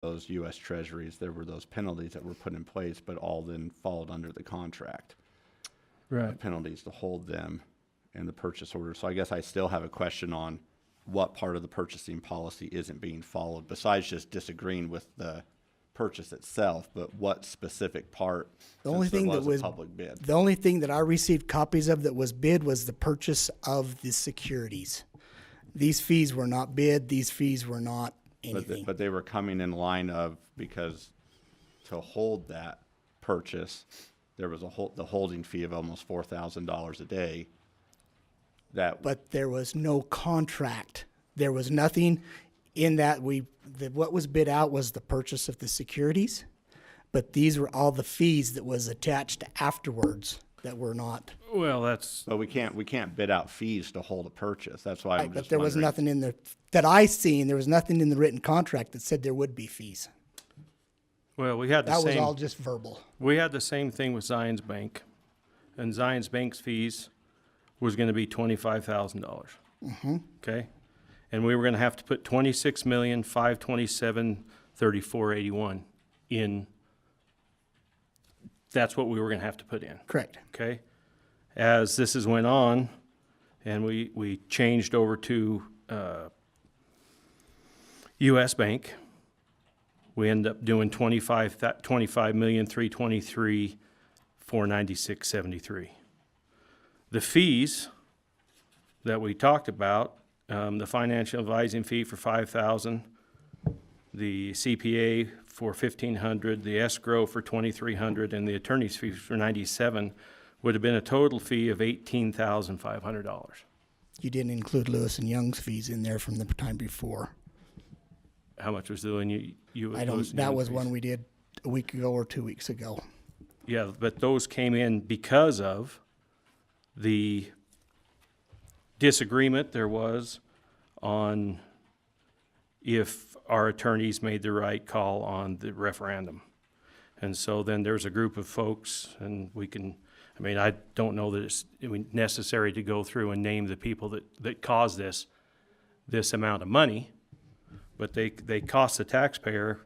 those U.S. Treasuries, there were those penalties that were put in place, but all then followed under the contract. Right. Penalties to hold them in the purchase order. So I guess I still have a question on what part of the purchasing policy isn't being followed, besides just disagreeing with the purchase itself, but what specific part? The only thing that was a public bid. The only thing that I received copies of that was bid was the purchase of the securities. These fees were not bid. These fees were not anything. But they were coming in line of, because to hold that purchase, there was the holding fee of almost $4,000 a day. But there was no contract. There was nothing in that. What was bid out was the purchase of the securities, but these were all the fees that was attached afterwards that were not. Well, that's. But we can't bid out fees to hold a purchase. That's why I'm just But there was wondering. nothing in the that I seen. There was nothing in the written contract that said there would be fees. Well, we had the That same. was all just verbal. We had the same thing with Zions Bank, and Zions Bank's fees was going to be $25,000. Mm-hmm. Okay, and we were going to have to put $26,527,3481 in. That's what we were going to have to put in. Correct. Okay, as this has went on, and we changed over to U.S. Bank. We ended up doing $25,323,496.73. The fees that we talked about, the financial advising fee for $5,000, the CPA for $1,500, the escrow for $2,300, and the attorney's fees for $97, would have been a total fee of $18,500. You didn't include Lewis and Young's fees in there from the time before. How much was doing you? I don't. That was one we did a week ago or 2 weeks ago. Yeah, but those came in because of the disagreement there was on if our attorneys made the right call on the referendum. And so then there's a group of folks, and I don't know that it's necessary to go through and name the people that caused this amount of money, but they cost the taxpayer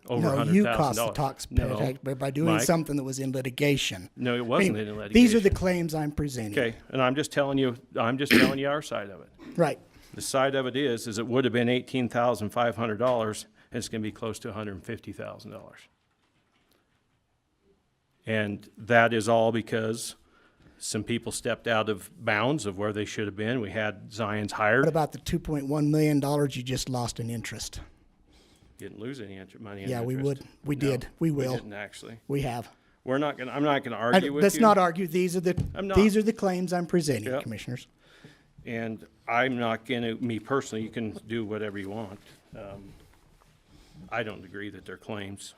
over $100,000. No, you cost the taxpayer by doing Mike, something that was in litigation. No, it wasn't in litigation. These are the claims I'm presenting. Okay, and I'm just telling you our side of it. Right. The side of it is it would have been $18,500, and it's going to be close to $150,000. And that is all because some people stepped out of bounds of where they should have been. We had Zion's hired. What about the $2.1 million you just lost in interest? Didn't lose any money. Yeah, we interest. would. We did. We will. We didn't actually. We have. I'm not going to argue with you. Let's not argue. These are the claims I'm presenting, Yep. Commissioners. And I'm not going to, me personally, you can do whatever you want. I don't agree that they're claims.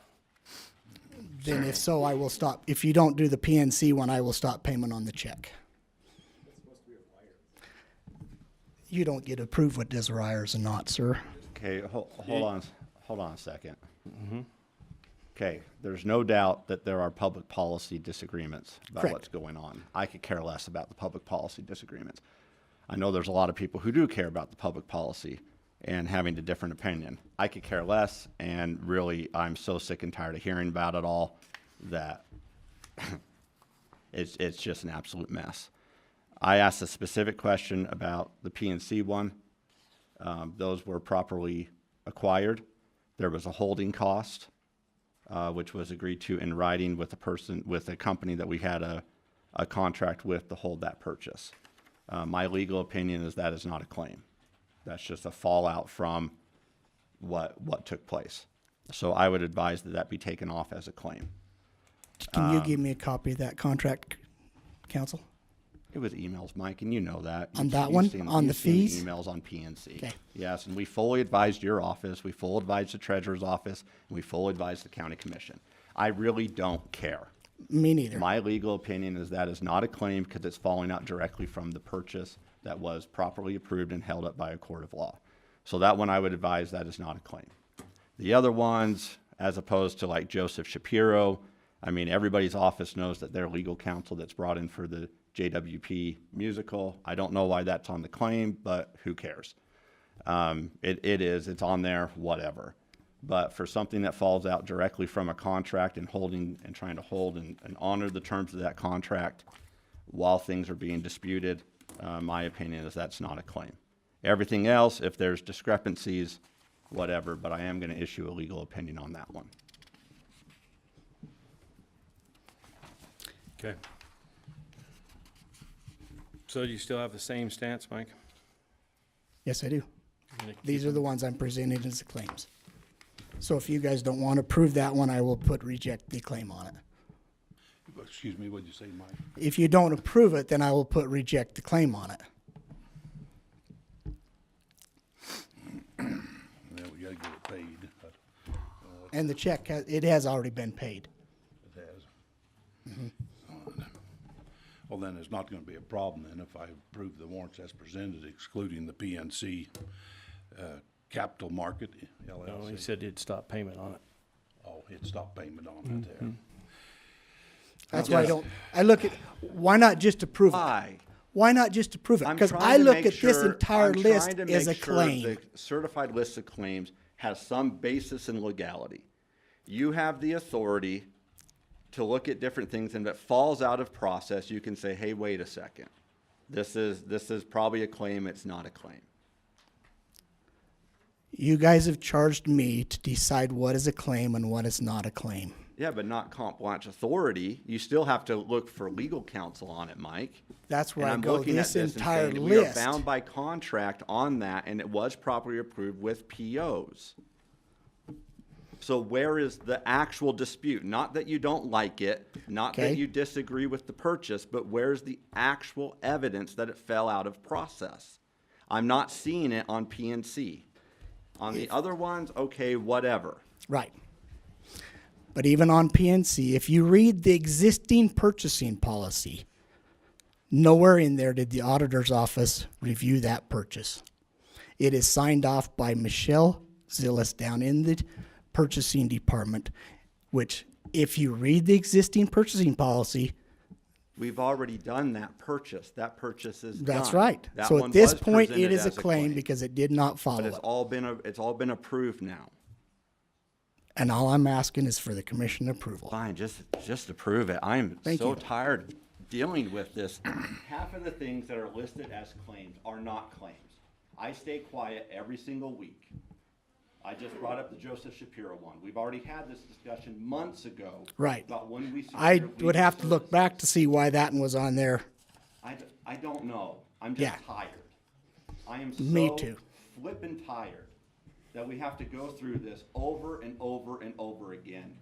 Then if so, I will stop. If you don't do the PNC one, I will stop payment on the check. You don't get to prove what desires or not, sir. Okay, hold on a second. Mm-hmm. Okay, there's no doubt that there are public policy disagreements about Correct. what's going on. I could care less about the public policy disagreements. I know there's a lot of people who do care about the public policy and having a different opinion. I could care less, and really, I'm so sick and tired of hearing about it all that it's just an absolute mess. I asked a specific question about the PNC one. Those were properly acquired. There was a holding cost, which was agreed to in writing with a company that we had a contract with to hold that purchase. My legal opinion is that is not a claim. That's just a fallout from what took place. So I would advise that be taken off as a claim. Can you give me a copy of that contract, counsel? It was emails, Mike, and you know that. On that one? On the fees? Emails on PNC. Okay. Yes, and we fully advised your office, we fully advised the treasurer's office, and we fully advised the county commission. I really don't care. Me neither. My legal opinion is that is not a claim because it's falling out directly from the purchase that was properly approved and held up by a court of law. So that one I would advise that is not a claim. The other ones, as opposed to like Joseph Shapiro, I mean, everybody's office knows that their legal counsel that's brought in for the JWP musical. I don't know why that's on the claim, but who cares? It's on there, whatever. But for something that falls out directly from a contract and trying to hold and honor the terms of that contract while things are being disputed, my opinion is that's not a claim. Everything else, if there's discrepancies, whatever, but I am going to issue a legal opinion on that one. Okay. So do you still have the same stance, Mike? Yes, I do. You're gonna keep These are the ones I'm presenting as the claims. So if you guys don't want to approve that one, I will put reject the claim on it. Excuse me, what'd you say, Mike? If you don't approve it, then I will put reject the claim on it. Then we gotta get it paid. And the check, it has already been paid. It has. Well, then it's not gonna be a problem then if I approve the warrants as presented, excluding the PNC, Capital Market LLC. No, he said he'd stop payment on it. Oh, it stopped payment on it there. That's why I look at, why not just approve it? Why? Why not just approve it? I'm Because trying I to look make at this sure- entire I'm list trying to as a make sure claim. The certified list of claims has some basis in legality. You have the authority to look at different things, and if it falls out of process, you can say, hey, wait a second. This is probably a claim, it's not a claim. You guys have charged me to decide what is a claim and what is not a claim. Yeah, but not comp blanche authority. You still have to look for legal counsel on it, Mike. That's where And I I'm go, looking at this this and entire saying we are list. bound by contract on that, and it was properly approved with POs. So where is the actual dispute? Not that you don't like it, not Okay. that you disagree with the purchase, but where's the actual evidence that it fell out of process? I'm not seeing it on PNC. On the other ones, okay, whatever. Right. But even on PNC, if you read the existing purchasing policy, nowhere in there did the auditor's office review that purchase. It is signed off by Michelle Zillis down in the purchasing department, which if you read the existing purchasing policy, We've already done that purchase. That purchase is done. that's right. That So one at this was point, it presented is a as claim because it did not follow But it. it's all been approved now. And all I'm asking is for the commission approval. Fine, just approve it. I'm Thank so you. tired of dealing with this. Half of the things that are listed as claims are not claims. I stay quiet every single week. I just brought up the Joseph Shapiro one. We've already had this discussion months ago. Right. About when we I secured would legal have to look services. back to see why that one was on there. I don't know. I'm just Yeah. tired. I am Me so too. flippin' tired that we have to go through this over and over and over again.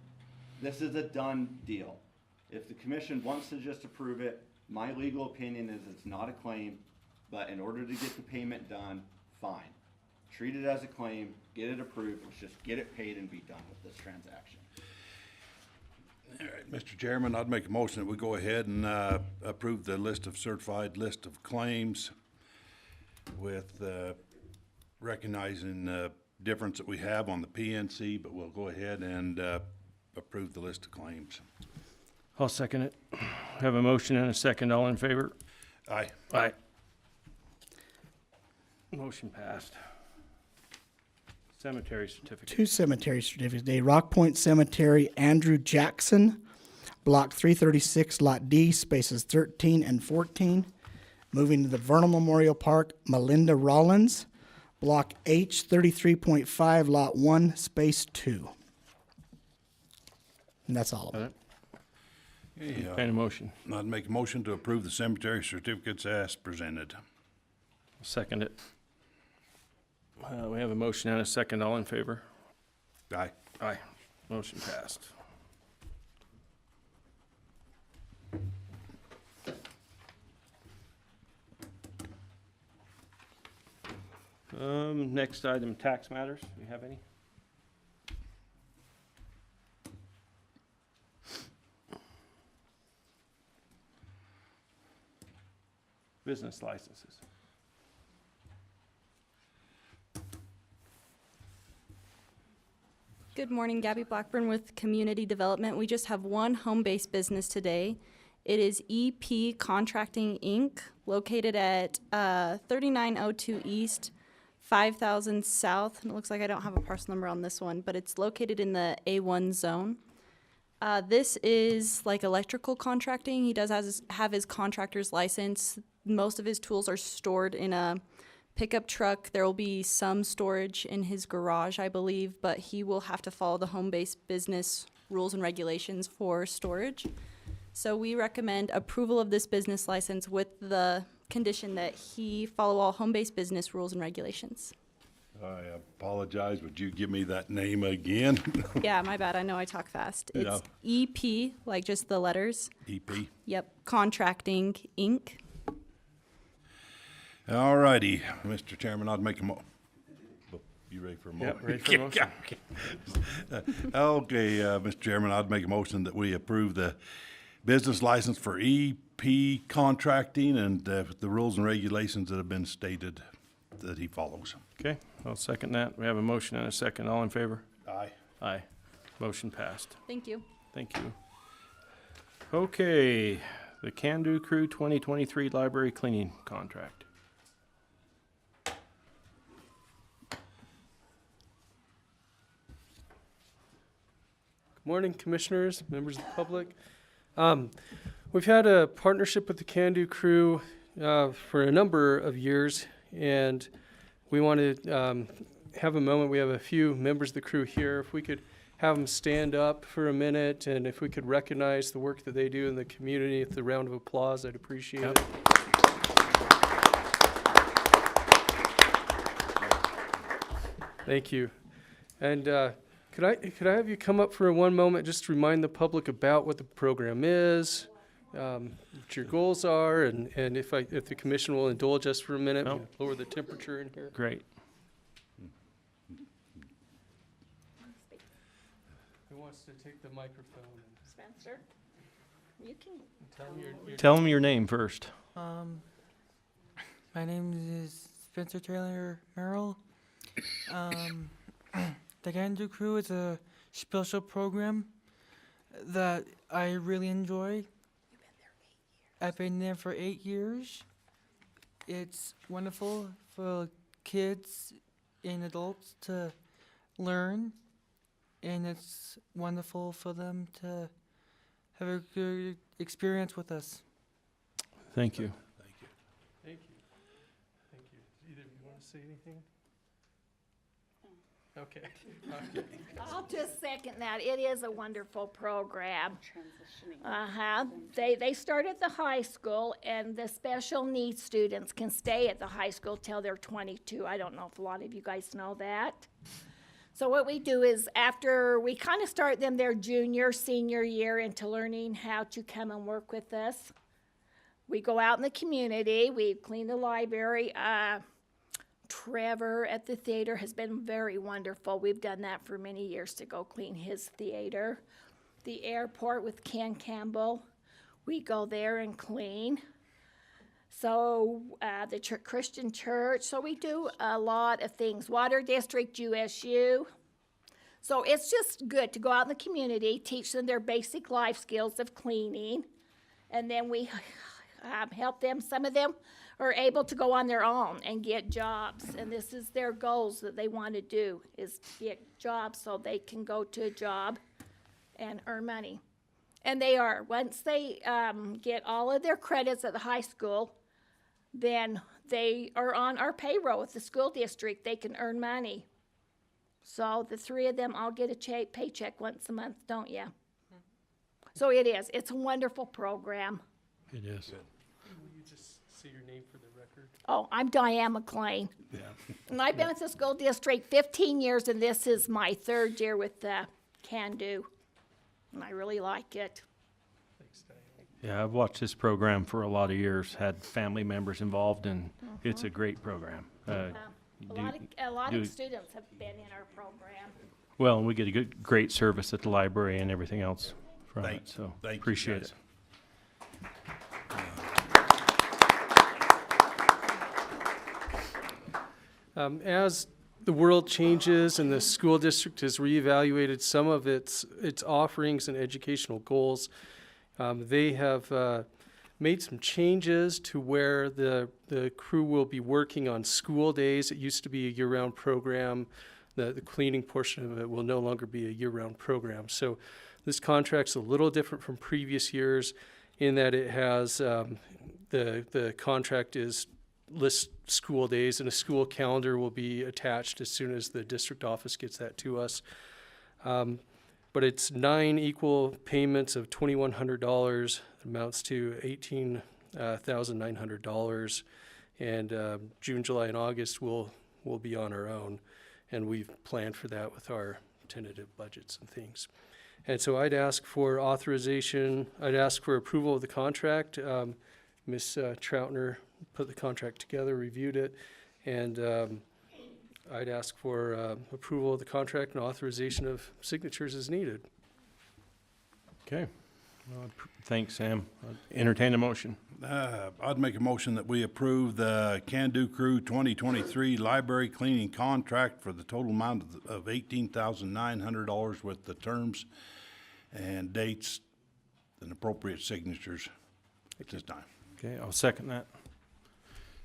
This is a done deal. If the commission wants to just approve it, my legal opinion is it's not a claim, but in order to get the payment done, fine. Treat it as a claim, get it approved, let's just get it paid and be done with this transaction. All right, Mr. Chairman, I'd make a motion that we go ahead and approve the certified list of claims with recognizing the difference that we have on the PNC, but we'll go ahead and approve the list of claims. I'll second it. Have a motion and a second. All in favor? Aye. Aye. Motion passed. Cemetery certificate. 2 cemetery certificates today. Rock Point Cemetery, Andrew Jackson, Block 336, Lot D, spaces 13 and 14. Moving to the Vernal Memorial Park, Melinda Rollins, Block H, 33.5, Lot 1, space 2. And that's all of it. Okay, Kind of motion. I'd make a motion to approve the cemetery certificates as presented. Second it. We have a motion and a second. All in favor? Aye. Aye. Motion passed. Next item, tax matters. Do you have any? Business licenses. Good morning, Gabby Blackburn with Community Development. We just have one home-based business today. It is EP Contracting, Inc., located at 3902 East 5,000 South, and it looks like I don't have a parcel number on this one, but it's located in the A1 zone. This is like electrical contracting. He does have his contractor's license. Most of his tools are stored in a pickup truck. There will be some storage in his garage, I believe, but he will have to follow the home-based business rules and regulations for storage. So we recommend approval of this business license with the condition that he follow all home-based business rules and regulations. I apologize, would you give me that name again? Yeah, my bad. I know I talk fast. It's EP, like just the letters. EP. Yep, Contracting, Inc. All righty, Mr. Chairman, I'd make you ready for a motion? Yep, ready for a motion. Okay, Mr. Chairman, I'd make a motion that we approve the business license for EP Contracting and the rules and regulations that have been stated that he follows. Okay, I'll second that. We have a motion and a second. All in favor? Aye. Aye. Motion passed. Thank you. Thank you. Okay, the Can-Do Crew 2023 Library Cleaning Contract. Good morning, commissioners, members of the public. We've had a partnership with the Can-Do Crew for a number of years, and we want to have a moment. We have a few members of the crew here. If we could have them stand up for a minute, and if we could recognize the work that they do in the community with a round of applause, I'd appreciate it. Thank you. And could I have you come up for one moment just to remind the public about what the program is, what your goals are, and if the commission will indulge us for a minute, No. lower the temperature in here. Great. Who wants to take the microphone? Spencer, you can. Tell them your Tell them your name first. My name is Spencer Taylor Merrill. The Can-Do Crew is a special program that I really enjoy. I've been there for 8 years. It's wonderful for kids and adults to learn, and it's wonderful for them to have a good experience with us. Thank you. Thank you. Thank you. Either of you want to say anything? Okay. I'll just second that. It is a wonderful program. They start at the high school, and the special needs students can stay at the high school till they're 22. I don't know if a lot of you guys know that. So what we do is after we kind of start them their junior, senior year into learning how to come and work with us, we go out in the community, we clean the library. Trevor at the theater has been very wonderful. We've done that for many years to go clean his theater. The airport with Ken Campbell, we go there and clean. So the Christian church, so we do a lot of things. Water District, USU. So it's just good to go out in the community, teach them their basic life skills of cleaning, and then we help them. Some of them are able to go on their own and get jobs, and this is their goals that they want to do, is get jobs so they can go to a job and earn money. And they are. Once they get all of their credits at the high school, then they are on our payroll with the school district. They can earn money. So the three of them all get a paycheck once a month, don't you? So it is. It's a wonderful program. It is. Will you just say your name for the record? Oh, I'm Diane McLean. Yeah. And I've been at the school district 15 years, and this is my 3rd year with the Can-Do. And I really like it. Thanks, Diane. Yeah, I've watched this program for a lot of years, had family members involved, and it's a great program. A lot do- of students have been in our program. Well, we get a great service at the library and everything else from it, so Thank you, appreciate guys. it. As the world changes and the school district has reevaluated some of its offerings and educational goals, they have made some changes to where the crew will be working on school days. It used to be a year-round program. The cleaning portion of it will no longer be a year-round program. So this contract's a little different from previous years in that it has, the contract lists school days, and a school calendar will be attached as soon as the district office gets that to us. But it's 9 equal payments of $2,100, amounts to $18,900. And June, July, and August will be on our own. And we've planned for that with our tentative budgets and things. And so I'd ask for authorization, I'd ask for approval of the contract. Ms. Troutner put the contract together, reviewed it, and I'd ask for approval of the contract and authorization of signatures as needed. Okay. Well, thanks, Sam. Entertain a motion. I'd make a motion that we approve the Can-Do Crew 2023 library cleaning contract for the total amount of $18,900 with the terms and dates and appropriate signatures at this time. Okay, I'll second that.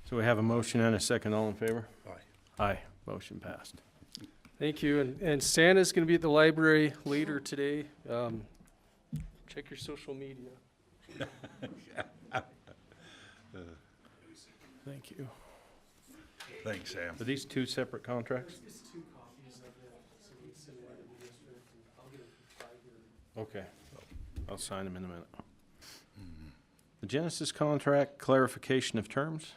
So we have a motion and a second. All in favor? Aye. Aye. Motion passed. Thank you, and Santa's gonna be at the library later today. Check your social media. Thank you. Thanks, Sam. Are these two separate contracts? It's 2 copies of it, so we can send it out to the district, and I'll get it from Tiger. Okay. I'll sign them in a minute. The Genesis contract, clarification of terms.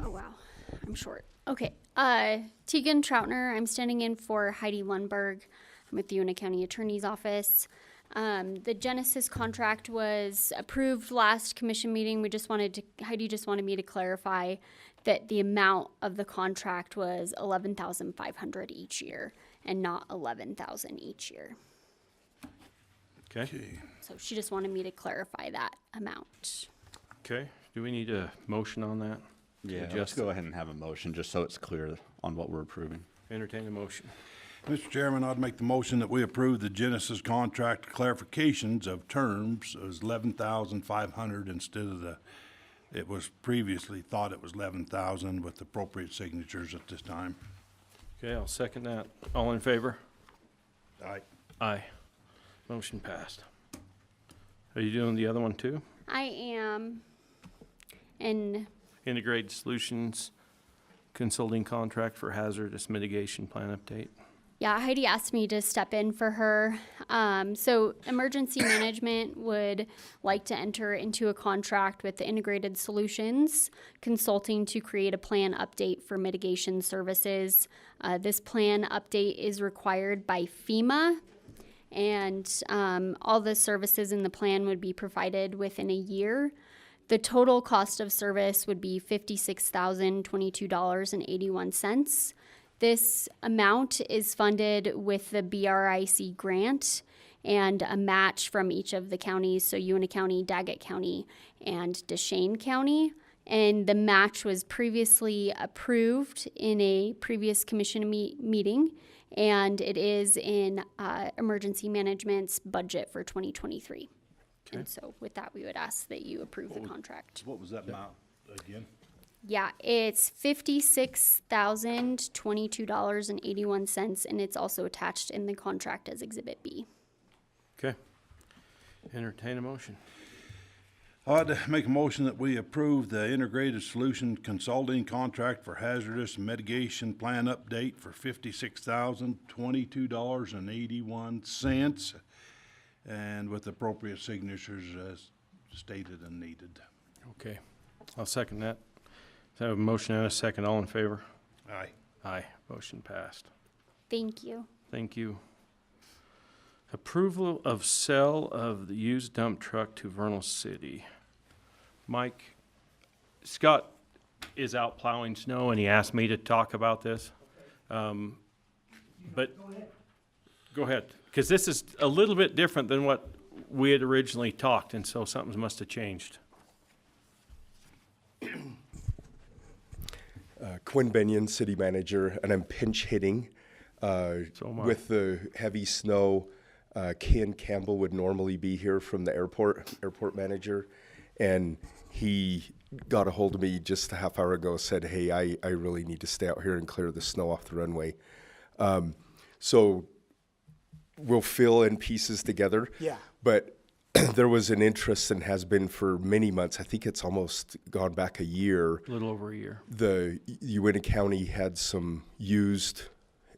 Oh wow, I'm short. Okay, Tegan Troutner. I'm standing in for Heidi Lundberg. I'm with the Uintah County Attorney's Office. The Genesis contract was approved last commission meeting. Heidi just wanted me to clarify that the amount of the contract was $11,500 each year and not $11,000 each year. Okay. So she just wanted me to clarify that amount. Okay. Do we need a motion on that? Yeah, let's Adjust go ahead and have a motion, just so it's clear on what we're approving. Entertain a motion. Mr. Chairman, I'd make the motion that we approve the Genesis contract clarifications of terms as $11,500 instead of it was previously thought it was $11,000 with appropriate signatures at this time. Okay, I'll second that. All in favor? Aye. Aye. Motion passed. Are you doing the other one too? I am, and Integrated Solutions Consulting Contract for Hazardous Mitigation Plan Update. yeah, Heidi asked me to step in for her. So emergency management would like to enter into a contract with the Integrated Solutions Consulting to create a plan update for mitigation services. This plan update is required by FEMA, and all the services in the plan would be provided within a year. The total cost of service would be $56,022.81. This amount is funded with the BRIC grant and a match from each of the counties, so Uintah County, Daggett County, and Duchesne County. And the match was previously approved in a previous commission meeting, and it is in emergency management's budget for 2023. Okay. And so with that, we would ask that you approve the contract. What was that amount again? Yeah, it's $56,022.81, and it's also attached in the contract as Exhibit B. Okay. Entertain a motion. I'd make a motion that we approve the Integrated Solution Consulting Contract for Hazardous Mitigation Plan Update for $56,022.81 and with appropriate signatures as stated and needed. Okay. I'll second that. So I have a motion and a second. All in favor? Aye. Aye. Motion passed. Thank you. Thank you. Approval of sale of the used dump truck to Vernal City. Mike, Scott is out plowing snow and he asked me to talk about this. But go ahead, because this is a little bit different than what we had originally talked, and so something must have changed. Quinn Benyon, city manager, and I'm pinch hitting. So am I. With the heavy snow, Ken Campbell would normally be here from the airport manager, and he got a hold of me just a half hour ago, said, hey, I really need to stay out here and clear the snow off the runway. So we'll fill in pieces together. Yeah. But there was an interest, and has been for many months. I think it's almost gone back a year. A little over a year. The Uintah County had some used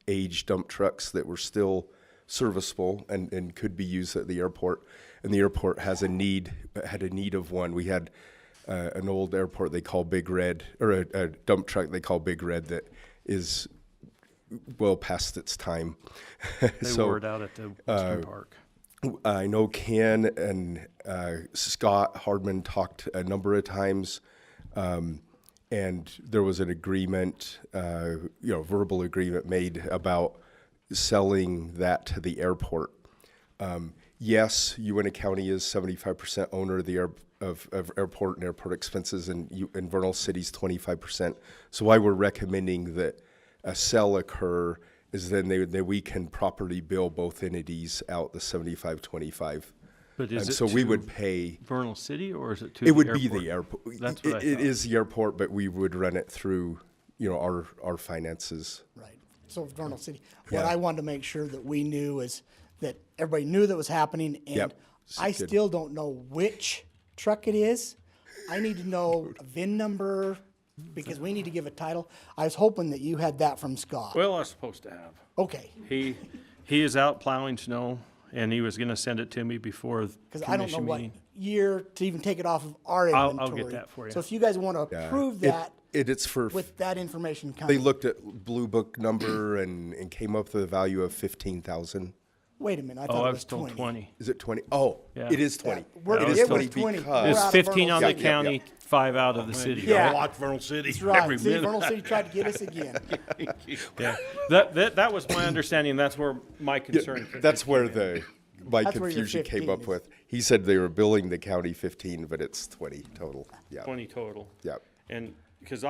age dump trucks that were still serviceable and could be used at the airport. And the airport had a need of one. We had an old airport they call Big Red, or a dump truck they call Big Red, that is well past its time. They wore it out at the Western Park. I know Ken and Scott Hardman talked a number of times, and there was an agreement, verbal agreement made about selling that to the airport. Yes, Uintah County is 75% owner of the of airport and airport expenses, and Vernal City's 25%. So why we're recommending that a sell occur is then we can properly bill both entities out the 75-25. But is And it so we to would pay. Vernal City, or is it to It the would airport? be the airport. That's what I It thought. is the airport, but we would run it through, our finances. Right. So Vernal City, Yeah. what I wanted to make sure that we knew is that everybody knew that was happening, and Yep. I Good. still don't know which truck it is. I need to know a VIN number, because we need to give a title. I was hoping that you had that from Scott. Well, I was supposed to have. Okay, He is out plowing snow, and he was gonna send it to me before the because I don't know commission what meeting. year to even take it off of our I'll inventory. get that for you. So if you guys want to approve that It's for, with that information they coming. looked at Blue Book number and came up with a value of 15,000. Wait a minute, I Oh, thought I it was was told 20. Is it 20? Oh, Yeah. it is 20. We're- It is it was 20 20. because. We're It's out of 15 on Vernal the City. county, 5 out of the city. Yeah. Watch Vernal City That's right. every See, minute. Vernal City tried to get us again. Yeah, that was my understanding. That's where my concern. That's where my That's where your confusion came 15 up is. with. He said they were billing the county 15, but it's 20 total. Yeah. 20 total. Yeah. And because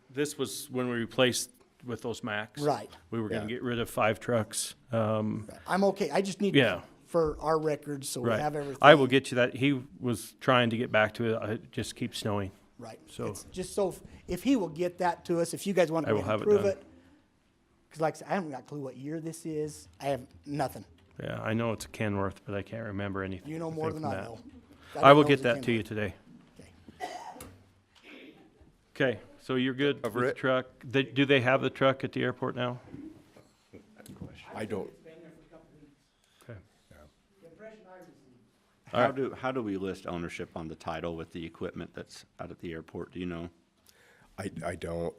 this was when we replaced with those Macs. Right. We were going to Yeah. get rid of 5 trucks. I'm okay. I just need Yeah. for our records so we Right. have everything. I will get you that. He was trying to get back to it. It just keeps snowing. Right. So- It's just so if he will get that to us, if you guys want I to will have it approve done. it. Because like I said, I haven't got a clue what year this is. I have nothing. Yeah, I know it's a Kenworth, but I can't remember anything. You know more than from I that. know. I will get that to you today. Okay. Okay, so you're good with Cover the it. truck? Do they have the truck at the airport now? I don't. Okay. How do we list ownership on the title with the equipment that's out at the airport? Do you know? I don't.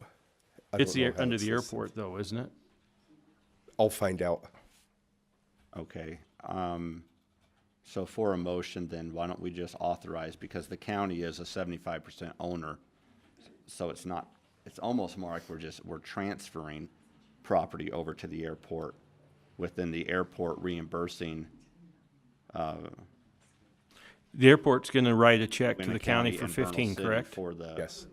It's don't know how under it's the listed. airport though, isn't it? I'll find out. Okay. So for a motion, then why don't we just authorize, because the county is a 75% owner. So it's almost more like we're transferring property over to the airport, within the airport reimbursing, The airport's gonna write a check to Uintah the county County for and Vernal 15, City correct? For the. Yes.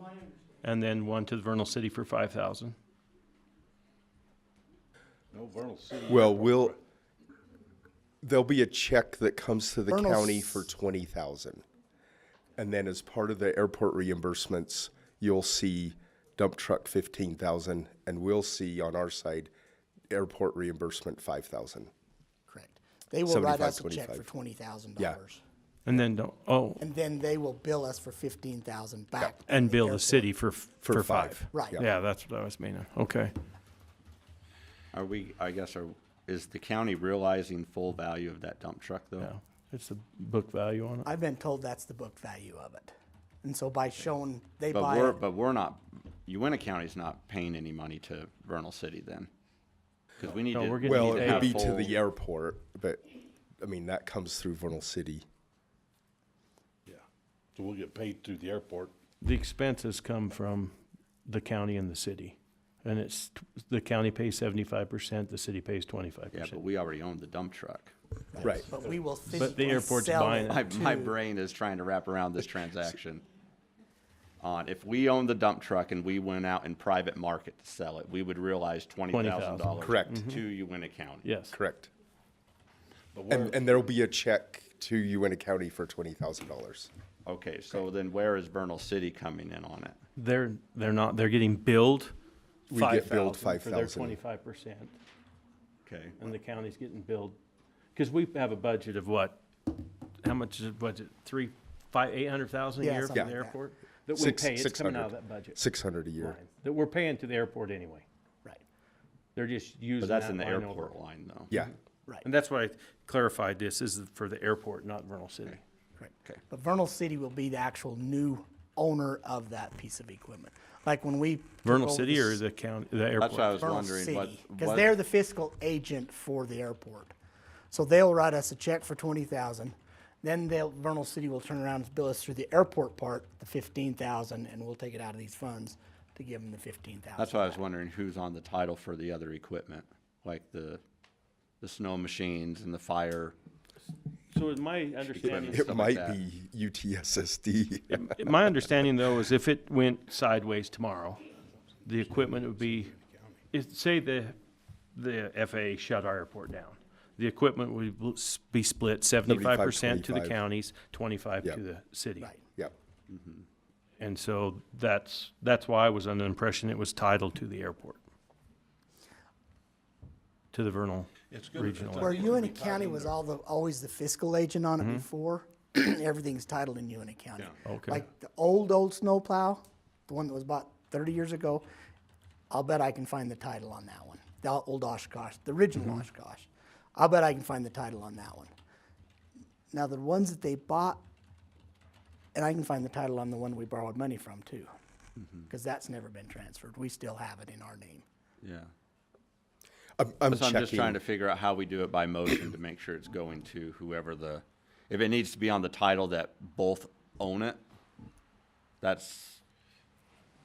And then one to the Vernal City for 5,000. No, Vernal City. Well, there'll be a check that comes to the Vernal county S- for 20,000. And then as part of the airport reimbursements, you'll see dump truck 15,000, and we'll see on our side airport reimbursement 5,000. Correct. They will write us a 75, check for $20,000. Yeah. And then And then they will bill us for 15,000 back. to and bill the airport. city for 5. Right. Yeah, that's what I was meaning. Okay. Is the county realizing full value of that dump truck though? Yeah, it's the book value on it. I've been told that's the book value of it. And so by showing they But buy it, we're not, Uintah County's not paying any money to Vernal City then? Because we need No, to. we're getting Well, paid. it would have be to full- the airport, but, I mean, that comes through Vernal City. Yeah. So we'll get paid through the airport. The expenses come from the county and the city. And the county pays 75%, the city pays 25%. Yeah, but we already own the dump truck. Right. but we will physically the airport's sell buying it it. My to- brain is trying to wrap around this transaction. on, if we owned the dump truck and we went out in private market to sell it, we would realize $20,000. Correct. To Uintah County. Yes. Correct. But where, And there'll be a check to Uintah County for $20,000. Okay, so then where is Vernal City coming in on it? They're not, they're getting billed We get billed 5,000 for their 5,000. 25%. Okay. And the county's getting billed, because we have a budget of what? How much is the budget? 800,000 a Yeah, year for something the like that. airport? That we Six- pay, it's coming out of 600. that budget. 600 a year. line that we're paying to the airport anyway. Right, They're just using But that that's in the line airport over. line though. Yeah. right, And that's why I clarified this is for the airport, not Vernal City. right. Okay. But Vernal City will be the actual new owner of that piece of equipment. Like when we. took Vernal over City or this- the county, the airport? That's what I was Vernal wondering, what, City, because what, they're the fiscal agent for the airport. So they'll write us a check for 20,000. Then Vernal City will turn around and bill us through the airport part, the 15,000, and we'll take it out of these funds to give them the 15,000. that's why I was wondering who's on the title for the other equipment, like the snow machines and the fire. So is my understanding, It Stuff like might that. be UTSSD. my understanding though is if it went sideways tomorrow, the equipment would be, say the FAA shut our airport down. The equipment would be split 75% to the 25. counties, 25 Yep. to the city. Right. Yep. And so that's why I was under the impression it was titled to the airport. To the Vernal it's good if it's Regional. like Where it Uintah be County titled was or- always the fiscal agent on it before, everything's titled in Uintah County. Okay. Like the old snowplow, the one that was bought 30 years ago, I'll bet I can find the title on that one. The old Oshkosh, the original Oshkosh. I'll bet I can find the title on that one. Now, the ones that they bought, and I can find the title on the one we borrowed money from too, because that's never been transferred. We still have it in our name. Yeah. I'm So I'm just trying to checking. figure out how we do it by motion to make sure it's going to whoever if it needs to be on the title that both own it,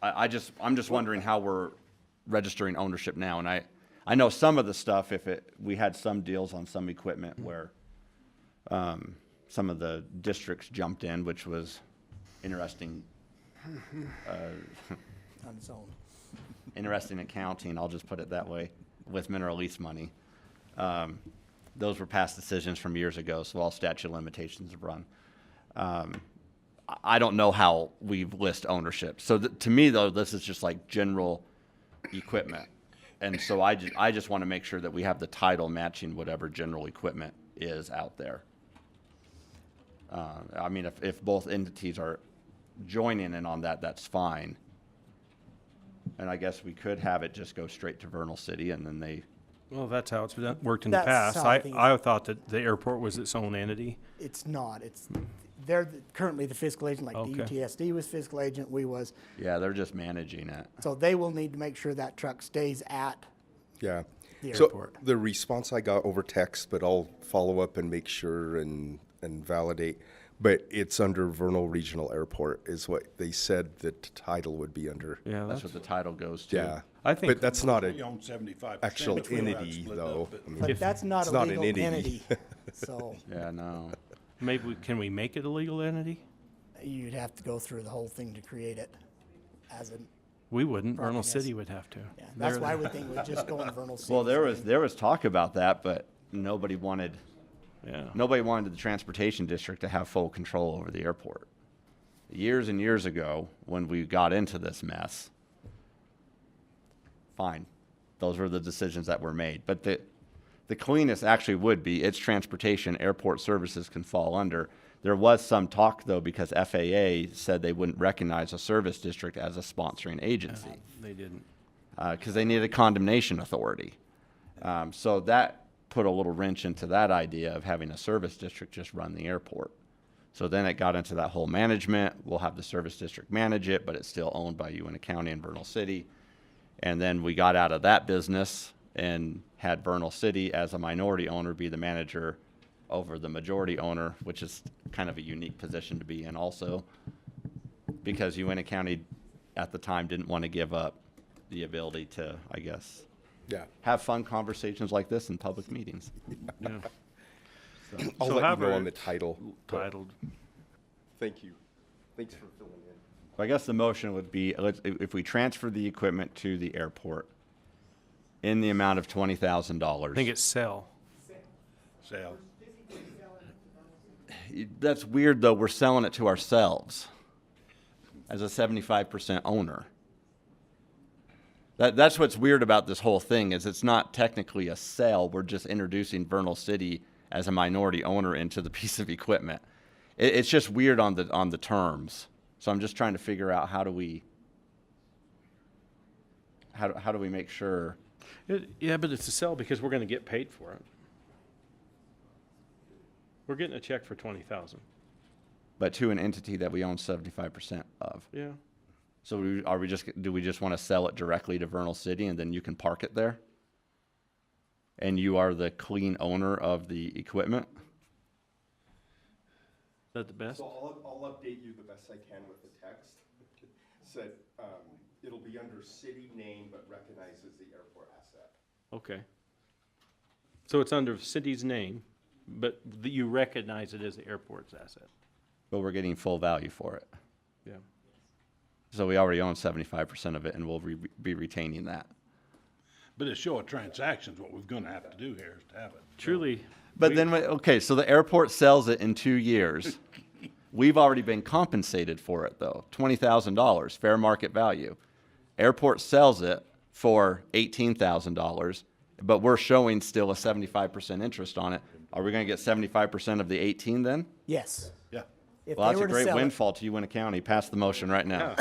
I'm just wondering how we're registering ownership now. And I know some of the stuff, we had some deals on some equipment where, some of the districts jumped in, which was interesting, On its own. interesting accounting, I'll just put it that way, with mineral lease money. Those were past decisions from years ago, so all statute of limitations have run. I don't know how we list ownership. So to me, though, this is just like general equipment. And so I just want to make sure that we have the title matching whatever general equipment is out there. I mean, if both entities are joining in on that, that's fine. And I guess we could have it just go straight to Vernal City and then they, Well, that's how it's been worked in the That's past. how I think I thought that the airport was its own entity. It's not. They're currently the fiscal agent, like the Okay. UTSD was fiscal agent, we was. yeah, they're just managing it. So they will need to make sure that truck stays at Yeah. the So airport. the response I got over text, but I'll follow up and make sure and validate. But it's under Vernal Regional Airport is what they said the title would be under. Yeah, That's what the title goes to. Yeah. I think- But that's not We a own 75%. actual but we're not entity split though. up, but- I mean, But that's not it's a not an legal entity. entity. So Yeah, no. maybe, can we make it a legal entity? you'd have to go through the whole thing to create it as a, We wouldn't. Probably Vernal yes. City would have to. yeah. That's They're why I the- would think we'd just go in Vernal City. Well, there was talk about that, but nobody wanted Yeah. the transportation district to have full control over the airport. Years and years ago, when we got into this mess, fine, those were the decisions that were made. But the cleanest actually would be its transportation, airport services can fall under. There was some talk though, because FAA said they wouldn't recognize a service district as a sponsoring agency. They didn't. Because they needed condemnation authority. So that put a little wrench into that idea of having a service district just run the airport. So then it got into that whole management. We'll have the service district manage it, but it's still owned by Uintah County and Vernal City. And then we got out of that business and had Vernal City as a minority owner be the manager over the majority owner, which is kind of a unique position to be in also, because Uintah County at the time didn't want to give up the ability to, I guess, Yeah. have fun conversations like this in public meetings. Yeah. I'll So let you have know her on the title. but Titled. Thank you. Thanks for filling in. I guess the motion would be, if we transfer the equipment to the airport in the amount of $20,000. I think it's sell. Sale. That's weird, though. We're selling it to ourselves as a 75% owner. That's what's weird about this whole thing is it's not technically a sale. We're just introducing Vernal City as a minority owner into the piece of equipment. It's just weird on the terms. So I'm just trying to figure out how do we make sure. Yeah, but it's a sell because we're going to get paid for it. We're getting a check for 20,000. But to an entity that we own 75% of. Yeah. So do we just want to sell it directly to Vernal City and then you can park it there? And you are the clean owner of the equipment? Is that the best? So I'll update you the best I can with the text. Said, it'll be under city name, but recognizes the airport asset. Okay. So it's under city's name, but you recognize it as the airport's asset. But we're getting full value for it. Yeah. So we already own 75% of it and we'll be retaining that. But it's show of transactions, what we're gonna have to do here is to have it. Truly. But then, okay, so the airport sells it in 2 years. We've already been compensated for it, though, $20,000, fair market value. Airport sells it for $18,000, but we're showing still a 75% interest on it. Are we going to get 75% of the 18 then? Yes. Yeah. If Well, they that's were a to great sell it, windfall to Uintah County. Pass the motion right now.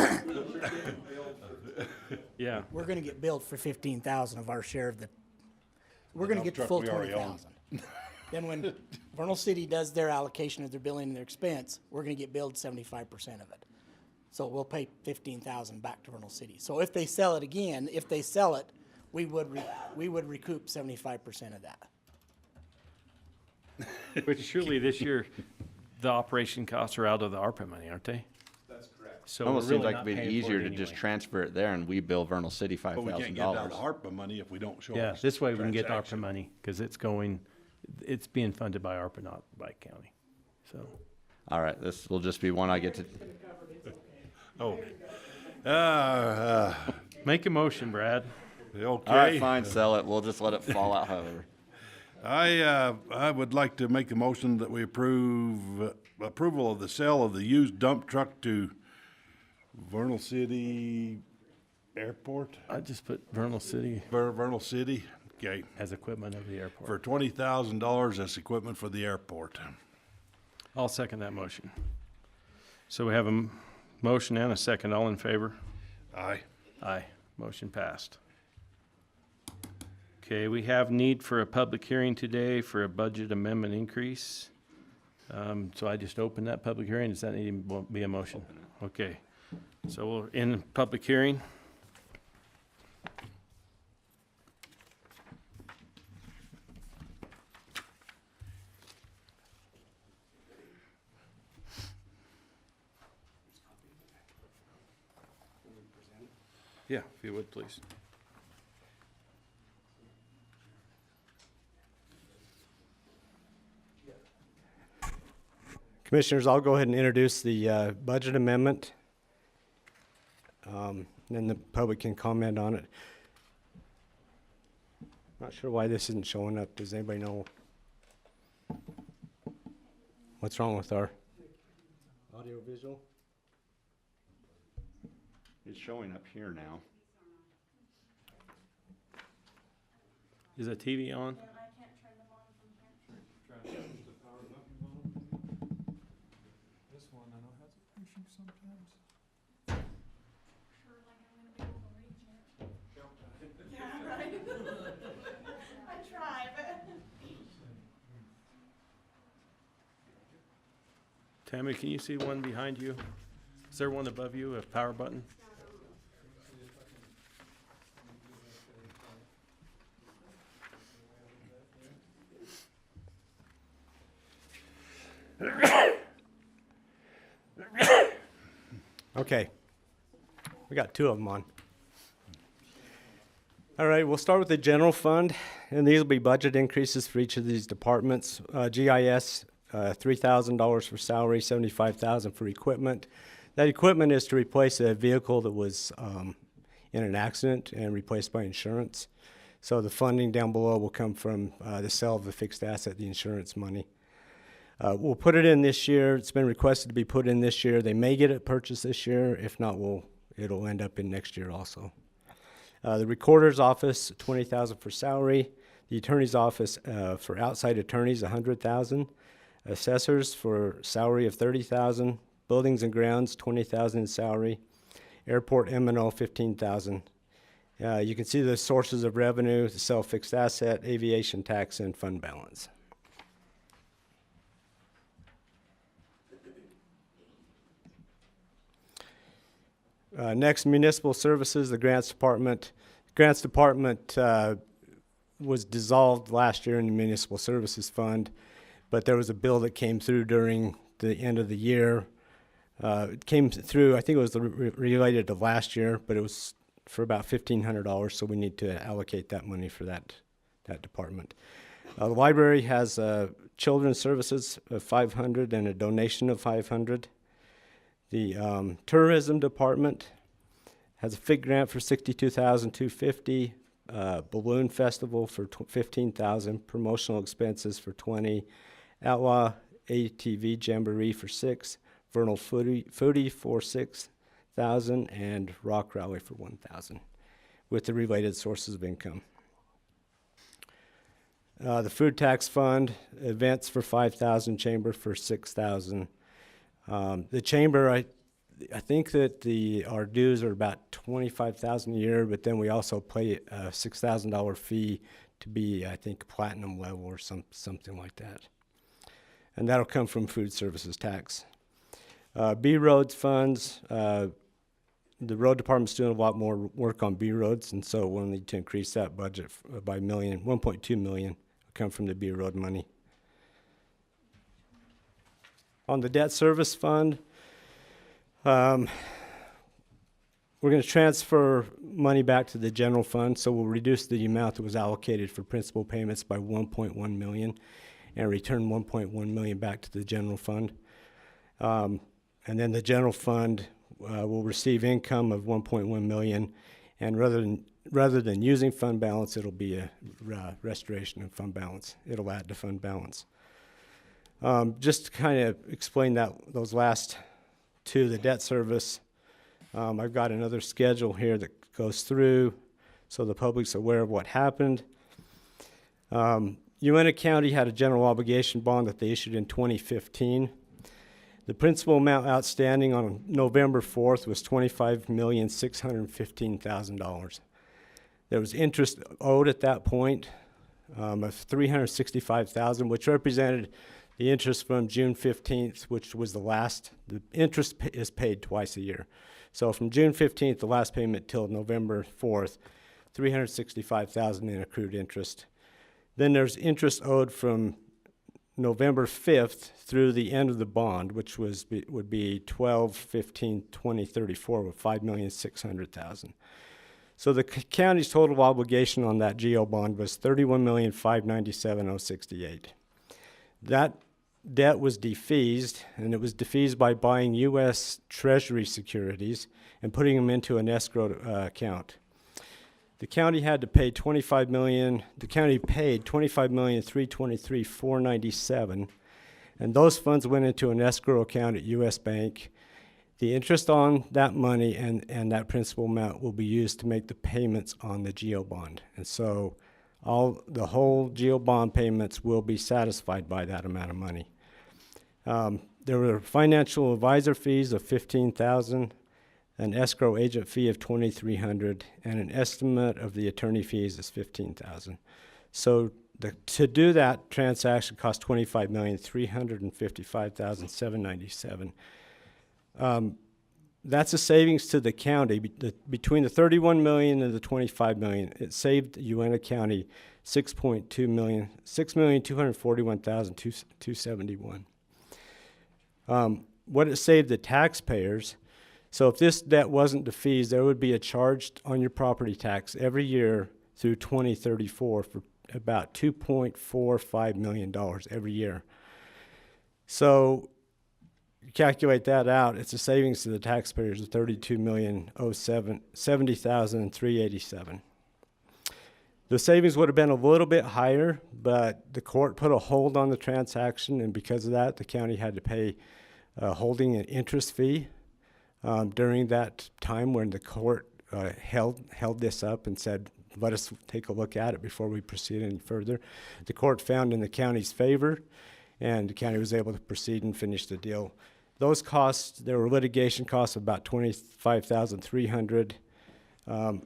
Yeah. we're gonna get billed for 15,000 of our share of the, we're gonna dump get the truck full we already own. 20,000. Then when Vernal City does their allocation of their billing and their expense, we're gonna get billed 75% of it. So we'll pay 15,000 back to Vernal City. So if they sell it again, we would recoup 75% of that. But surely this year, the operation costs are out of the ARPA money, aren't they? That's correct. So Almost we're seems really like not it'd be paying for easier it to just anyway. transfer it there and we bill Vernal City But we can't get it out of $5,000. ARPA money if we don't show. Yeah, us this way we can get ARPA transaction. money because it's being funded by ARPA, not by county. So, All right, this will just be one I get to. Oh. make a motion, Brad. Okay. All right, fine, sell it. We'll just let it fall out however. I would like to make a motion that we approval of the sale of the used dump truck to Vernal City Airport, I just put Vernal City Vernal City, okay, as equipment of the airport. for $20,000 as equipment for the airport. I'll second that motion. So we have a motion and a second. All in favor? Aye. Aye. Motion passed. Okay, we have need for a public hearing today for a budget amendment increase. So I just opened that public hearing. Does that need to be a motion? Okay. So we're in public hearing. Yeah, if you would, please. Commissioners, I'll go ahead and introduce the budget amendment. Then the public can comment on it. Not sure why this isn't showing up. Does anybody know what's wrong with our audio visual? It's showing up here now. Is the TV on? Tammy, can you see one behind you? Is there one above you, a power button? Okay. We got two of them on. All right, we'll start with the general fund, and these will be budget increases for each of these departments. GIS, $3,000 for salary, $75,000 for equipment. That equipment is to replace a vehicle that was in an accident and replaced by insurance. So the funding down below will come from the sale of the fixed asset, the insurance money. We'll put it in this year. It's been requested to be put in this year. They may get it purchased this year. If not, it'll end up in next year also. The recorder's office, $20,000 for salary. The attorney's office for outside attorneys, $100,000. Assessors for salary of $30,000. Buildings and grounds, $20,000 in salary. Airport M&O, $15,000. You can see the sources of revenue: the sell fixed asset, aviation tax, and fund balance. Next, municipal services, the grants department. Grants department was dissolved last year in the municipal services fund, but there was a bill that came through during the end of the year. It came through, I think it was related to last year, but it was for about $1,500, so we need to allocate that money for that department. The library has children's services of $500 and a donation of $500. The tourism department has a FIG grant for $62,250, balloon festival for $15,000, promotional expenses for $20,000, Outlaw ATV Jamboree for $6,000, Vernal Foodie for $6,000, and Rock Rally for $1,000, with the related sources of income. The food tax fund, events for $5,000, chamber for $6,000. The chamber, I think that our dues are about $25,000 a year, but then we also pay a $6,000 fee to be, I think, platinum level or something like that. And that'll come from food services tax. B roads funds, the road department's doing a lot more work on B roads, and so we'll need to increase that budget by $1.2 million, come from the B road money. On the debt service fund, we're going to transfer money back to the general fund, so we'll reduce the amount that was allocated for principal payments by $1.1 million and return $1.1 million back to the general fund. And then the general fund will receive income of $1.1 million, and rather than using fund balance, it'll be a restoration of fund balance. It'll add to fund balance. Just to kind of explain those last two, the debt service, I've got another schedule here that goes through so the public's aware of what happened. Uintah County had a general obligation bond that they issued in 2015. The principal amount outstanding on November 4th was $25,615,000. There was interest owed at that point of $365,000, which represented the interest from June 15th, which was the last. The interest is paid twice a year. So from June 15th, the last payment, till November 4th, $365,000 in accrued interest. Then there's interest owed from November 5th through the end of the bond, which would be 12/15/2034, with $5,600,000. So the county's total obligation on that GO bond was $31,597,068. That debt was defeased, and it was defeased by buying U.S. Treasury securities and putting them into an escrow account. The county had to pay $25 million. The county paid $25,323,497, and those funds went into an escrow account at U.S. Bank. The interest on that money and that principal amount will be used to make the payments on the GO bond, and so the whole GO bond payments will be satisfied by that amount of money. There were financial advisor fees of $15,000, an escrow agent fee of $2,300, and an estimate of the attorney fees is $15,000. So to do that transaction cost $25,355,797. That's a savings to the county. Between the $31 million and the $25 million, it saved Uintah County $6,241,271. What it saved the taxpayers. So if this debt wasn't defeased, there would be a charge on your property tax every year through 2034 for about $2.45 million every year. So calculate that out, it's a savings to the taxpayers of $32,070,387. The savings would have been a little bit higher, but the court put a hold on the transaction, and because of that, the county had to pay a holding and interest fee during that time when the court held this up and said, let us take a look at it before we proceed any further. The court found in the county's favor, and the county was able to proceed and finish the deal. Those costs, there were litigation costs of about $25,300.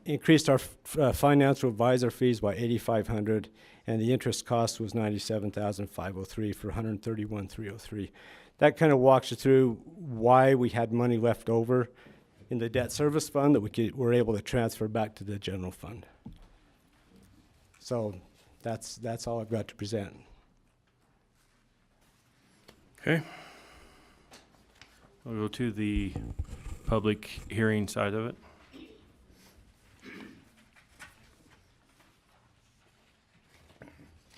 Increased our financial advisor fees by $8,500, and the interest cost was $97,503 for $131,303. That kind of walks you through why we had money left over in the debt service fund that were able to transfer back to the general fund. So that's all I've got to present. Okay. We'll go to the public hearing side of it.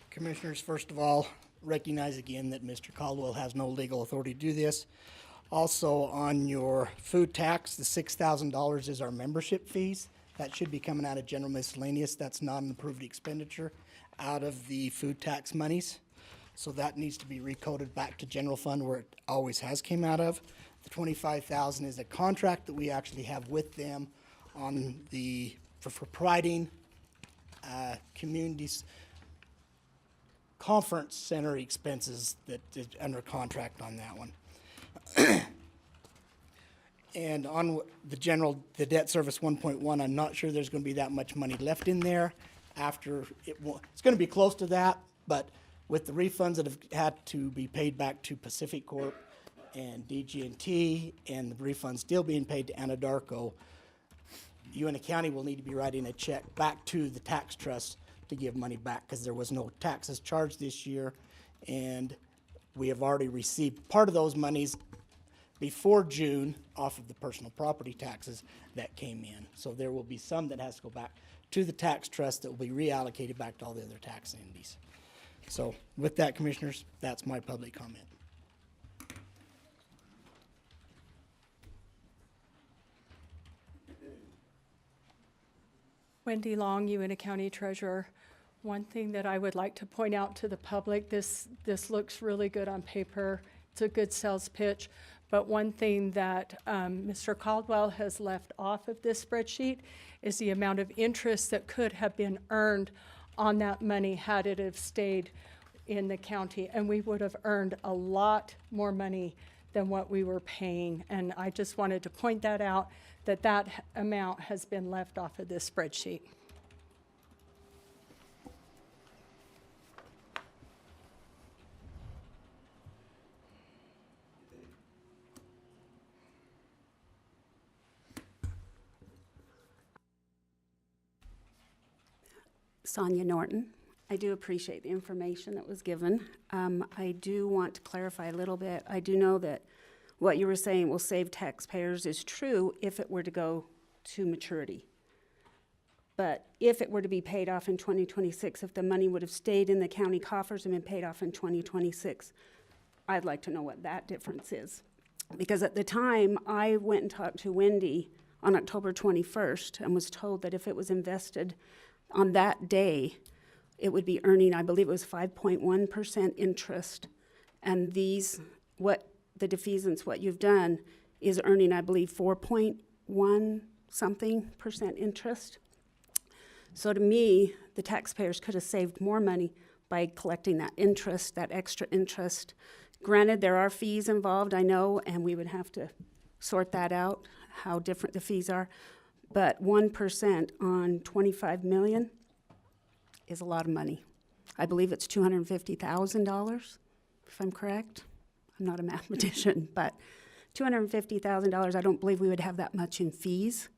Commissioners, first of all, recognize again that Mr. Caldwell has no legal authority to do this. Also, on your food tax, the $6,000 is our membership fees. That should be coming out of general miscellaneous. That's not an approved expenditure out of the food tax monies. So that needs to be recoded back to general fund where it always has came out of. The $25,000 is a contract that we actually have with them on for providing communities conference center expenses that is under contract on that one. And on the debt service 1.1, I'm not sure there's going to be that much money left in there after it's going to be close to that, but with the refunds that have had to be paid back to Pacific Corp and DG&T and the refunds still being paid to Anadarko, Uintah County will need to be writing a check back to the tax trust to give money back because there was no taxes charged this year, and we have already received part of those monies before June off of the personal property taxes that came in. So there will be some that has to go back to the tax trust that will be reallocated back to all the other tax entities. So with that, Commissioners, that's my public comment. Wendy Long, Uintah County Treasurer. One thing that I would like to point out to the public, this looks really good on paper. It's a good sales pitch. But one thing that Mr. Caldwell has left off of this spreadsheet is the amount of interest that could have been earned on that money had it have stayed in the county. And we would have earned a lot more money than what we were paying. And I just wanted to point that out, that amount has been left off of this spreadsheet. Sonia Norton. I do appreciate the information that was given. I do want to clarify a little bit. I do know that what you were saying will save taxpayers is true if it were to go to maturity. But if it were to be paid off in 2026, if the money would have stayed in the county coffers and been paid off in 2026, I'd like to know what that difference is. Because at the time, I went and talked to Wendy on October 21st and was told that if it was invested on that day, it would be earning, I believe it was 5.1% interest. And what the defeasance, what you've done, is earning, I believe, 4.1 something % interest. So to me, the taxpayers could have saved more money by collecting that interest, that extra interest. Granted, there are fees involved, I know, and we would have to sort that out, how different the fees are. But 1% on 25 million is a lot of money. I believe it's $250,000, if I'm correct. I'm not a mathematician, but $250,000, I don't believe we would have that much in fees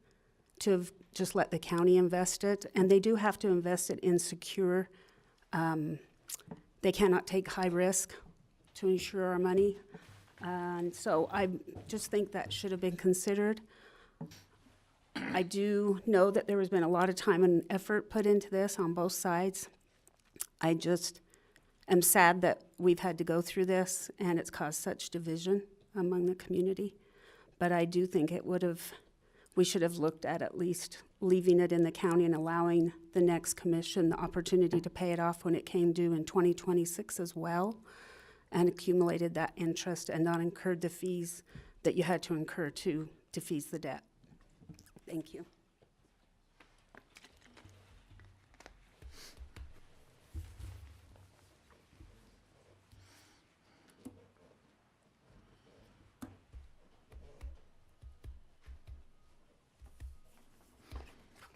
to have just let the county invest it. And they do have to invest it in secure, they cannot take high risk to insure our money. And so I just think that should have been considered. I do know that there has been a lot of time and effort put into this on both sides. I just am sad that we've had to go through this and it's caused such division among the community. But I do think we should have looked at least leaving it in the county and allowing the next commission the opportunity to pay it off when it came due in 2026 as well, and accumulated that interest and not incurred the fees that you had to incur to defease the debt. Thank you.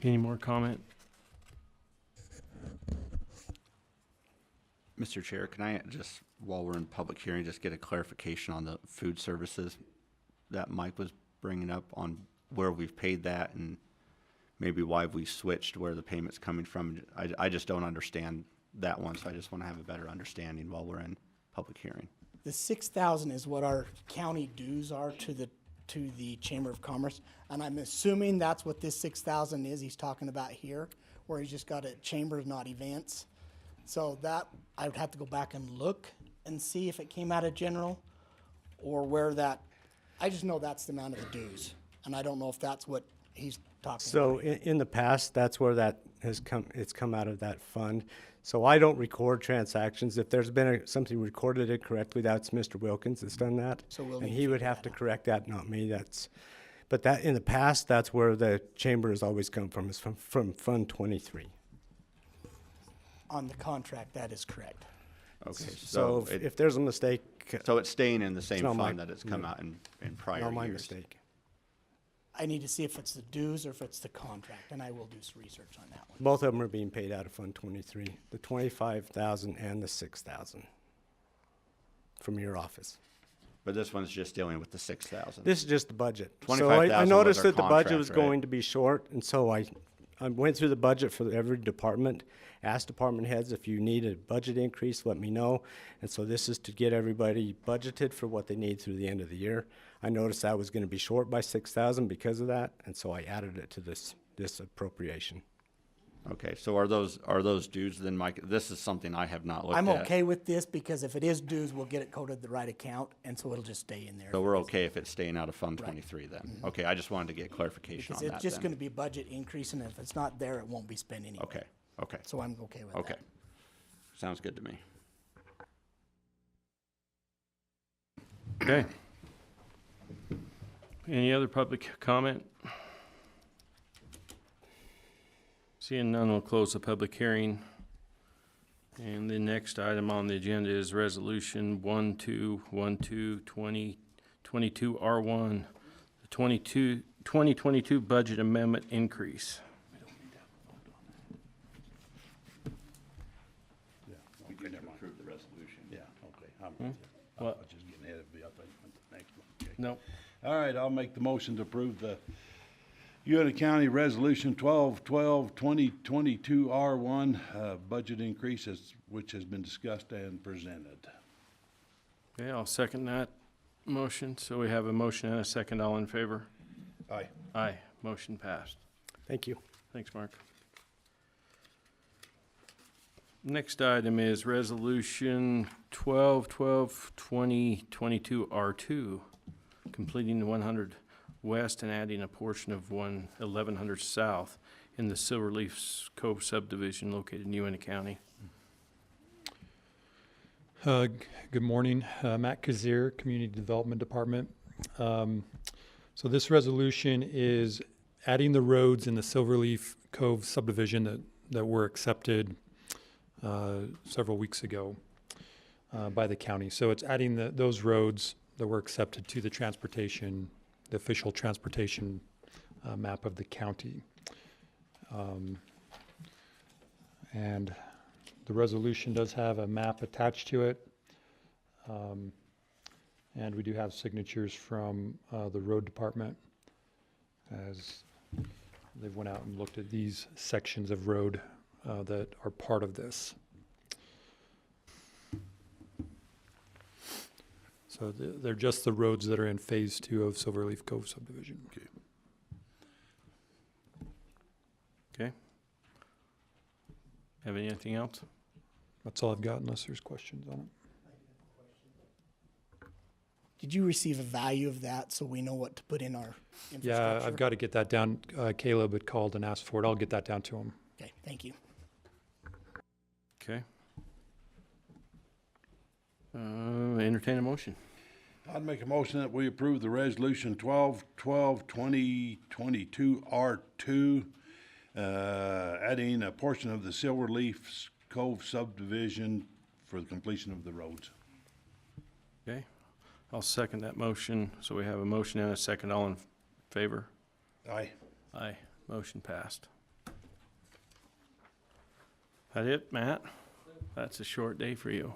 Any more comment? Mr. Chair, can I just, while we're in public hearing, just get a clarification on the food services that Mike was bringing up on where we've paid that and maybe why we switched where the payment's coming from? I just don't understand that one, so I just want to have a better understanding while we're in public hearing. The 6,000 is what our county dues are to the Chamber of Commerce, and I'm assuming that's what this 6,000 is he's talking about here, where he's just got a chambers, not events. So that, I would have to go back and look and see if it came out of general or where that, I just know that's the amount of the dues, and I don't know if that's what he's talking So about. in the past, that's where that has come, it's come out of that fund. So I don't record transactions. If there's been something recorded incorrectly, that's Mr. Wilkins that's done that. So we'll And need he to would figure have that to out. correct that, not me. But that, in the past, that's where the chamber has always come from, is from Fund 23. On the contract, that is correct. Okay, So if there's a mistake, so it's staying in the same not my- fund that it's come out in prior years? not my mistake. I need to see if it's the dues or if it's the contract, and I will do some research on that one. Both of them are being paid out of Fund 23, the 25,000 and the 6,000 from your office. But this one's just dealing with the 6,000. This is just the budget. So 25,000 I was noticed our that the budget contract, was right? going to be short, and so I went through the budget for every department, asked department heads, if you need a budget increase, let me know. And so this is to get everybody budgeted for what they need through the end of the year. I noticed that was gonna be short by 6,000 because of that, and so I added it to this appropriation. Okay, so are those dues then, Mike? This is something I have not looked at. I'm okay with this because if it is dues, we'll get it coded the right account, and so it'll just stay in there. So we're okay if it's staying out of Fund 23 then? Okay, I just wanted to get clarification Because on that it's just then. gonna be budget increase, and if it's not there, it won't be spent anyway. Okay, So I'm okay with that. okay. Sounds good to me. Okay. Any other public comment? Seeing none, we'll close the public hearing. And the next item on the agenda is Resolution 1212-2022 R1, the 2022 budget amendment increase. We can approve the resolution. Yeah, okay. I'm with you. I What? was just getting ahead of you. I thought you went to the next one. Okay. No. All right, I'll make the motion to approve the Uintah County Resolution 1212-2022 R1, budget increases, which has been discussed and presented. Okay, I'll second that motion. So we have a motion and a second. All in favor? Aye. Aye. Motion passed. Thank you. Thanks, Mark. Next item is Resolution 1212-2022 R2, completing the 100 West and adding a portion of 1100 South in the Silverleaf Cove subdivision located in Uintah County. Good morning, Matt Kazir, Community Development Department. So this resolution is adding the roads in the Silverleaf Cove subdivision that were accepted several weeks ago by the county. So it's adding those roads that were accepted to the official transportation map of the county. And the resolution does have a map attached to it. And we do have signatures from the road department as they've went out and looked at these sections of road that are part of this. So they're just the roads that are in Phase 2 of Silverleaf Cove subdivision. Okay. Okay. Have anything else? That's all I've got unless there's questions on it. Did you receive a value of that so we know what to put in our infrastructure? Yeah, I've got to get that down. Caleb had called and asked for it. I'll get that down to him. Okay, thank you. Okay. Entertain a motion. I'd make a motion that we approve the resolution 12/12/2022 R2, adding a portion of the Silverleaf Cove subdivision for the completion of the roads. Okay. I'll second that motion. So we have a motion and a second. All in favor? Aye. Aye. Motion passed. That it, Matt? That's a short day for you.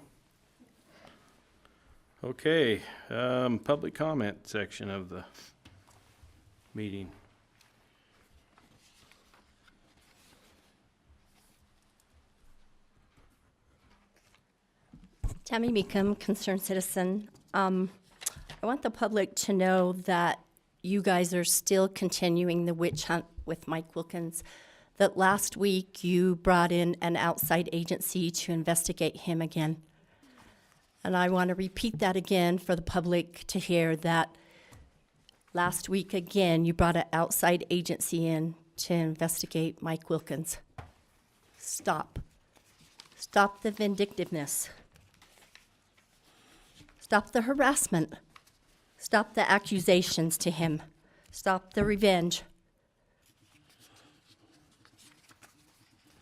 Okay, public comment section of the meeting. Tammy Meekum, concerned citizen. I want the public to know that you guys are still continuing the witch hunt with Mike Wilkins. That last week you brought in an outside agency to investigate him again. And I want to repeat that again for the public to hear that last week again you brought an outside agency in to investigate Mike Wilkins. Stop. Stop the vindictiveness. Stop the harassment. Stop the accusations to him. Stop the revenge.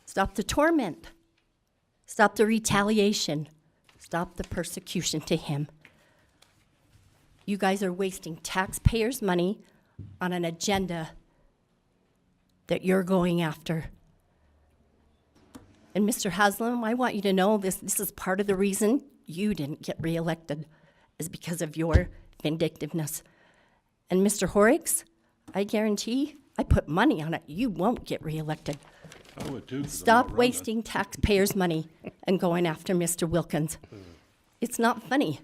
Stop the torment. Stop the retaliation. Stop the persecution to him. You guys are wasting taxpayers' money on an agenda that you're going after. And Mr. Haslam, I want you to know this is part of the reason you didn't get reelected, is because of your vindictiveness. And Mr. Horrocks, I guarantee, I put money on it, you won't get reelected. I would too, 'cause I'm Stop not running. wasting taxpayers' money and going after Mr. Wilkins. It's not funny.